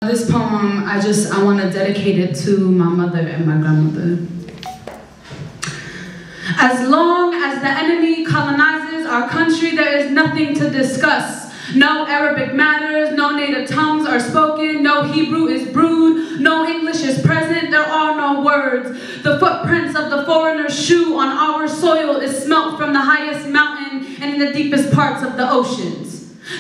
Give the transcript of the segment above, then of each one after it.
This poem, I want to dedicate it to my mother and my grandmother. As long as the enemy colonizes our country, there is nothing to discuss. No Arabic matters, no native tongues are spoken, no Hebrew is brewed, no English is present, there are no words. The footprints of the foreigner's shoe on our soil is smelt from the highest mountain and in the deepest parts of the oceans.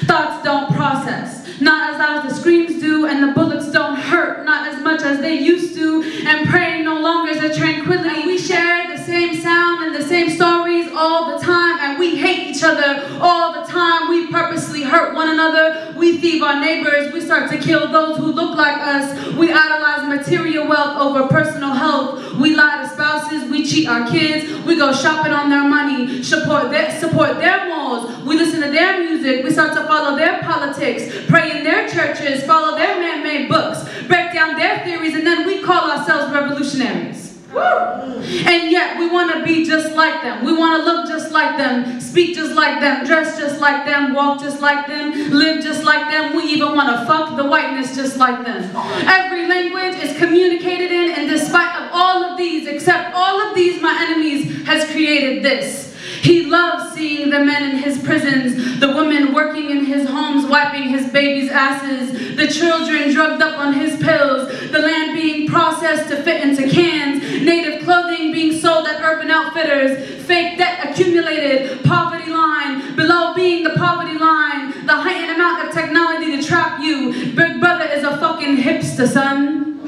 Thoughts don't process, not as loud as the screams do, and the bullets don't hurt, not as much as they used to, and praying no longer is a tranquility. And we share the same sound and the same stories all the time, and we hate each other all the time. We purposely hurt one another, we thieve our neighbors, we start to kill those who look like us, we idolize material wealth over personal health, we lie to spouses, we cheat our kids, we go shopping on their money, support their malls, we listen to their music, we start to follow their politics, pray in their churches, follow their man-made books, break down their theories, and then we call ourselves revolutionaries. And yet we want to be just like them. We want to look just like them, speak just like them, dress just like them, walk just like them, live just like them. We even want to fuck the whiteness just like them. Every language is communicated in, and despite of all of these, except all of these, my enemies has created this. He loves seeing the men in his prisons, the women working in his homes, wiping his babies' asses, the children drugged up on his pills, the land being processed to fit into cans, native clothing being sold at Urban Outfitters, fake debt accumulated, poverty line, below being the poverty line, the heightened amount of technology to trap you. Big Brother is a fucking hipster, son.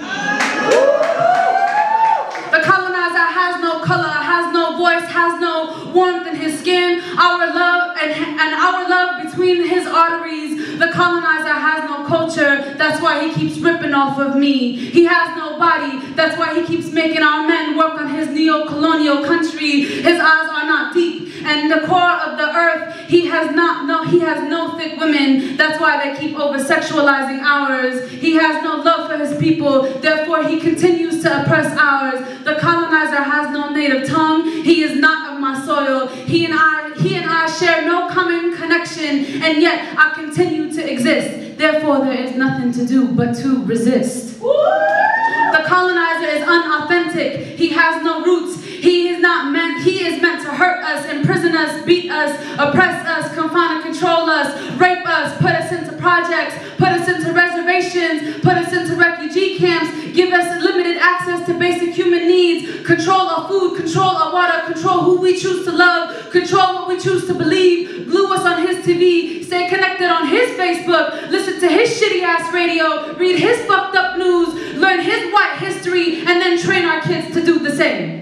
The colonizer has no color, has no voice, has no warmth in his skin. Our love and our love between his arteries. The colonizer has no culture, that's why he keeps ripping off of me. He has no body, that's why he keeps making our men work on his neo-colonial country. His eyes are not deep, and the core of the earth, he has no thick women, that's why they keep over-sexualizing ours. He has no love for his people, therefore he continues to oppress ours. The colonizer has no native tongue, he is not of my soil. He and I share no common connection, and yet I continue to exist. Therefore there is nothing to do but to resist. The colonizer is unauthentic, he has no roots. He is meant to hurt us, imprison us, beat us, oppress us, confine and control us, rape us, put us into projects, put us into reservations, put us into refugee camps, give us limited access to basic human needs, control our food, control our water, control who we choose to love, control what we choose to believe, glue us on his TV, stay connected on his Facebook, listen to his shitty ass radio, read his fucked up news, learn his white history, and then train our kids to do the same.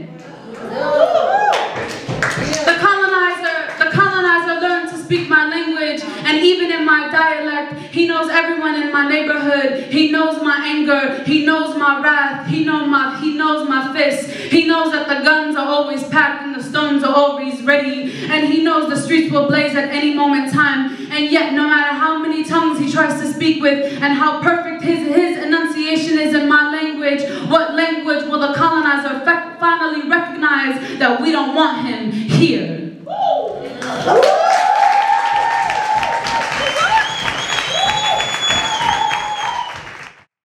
The colonizer learned to speak my language, and even in my dialect, he knows everyone in my neighborhood. He knows my anger, he knows my wrath, he knows my fists. He knows that the guns are always packed and the stones are always ready, and he knows the streets will blaze at any moment in time. And yet, no matter how many tongues he tries to speak with and how perfect his enunciation is in my language, what language will the colonizer finally recognize that we don't want him?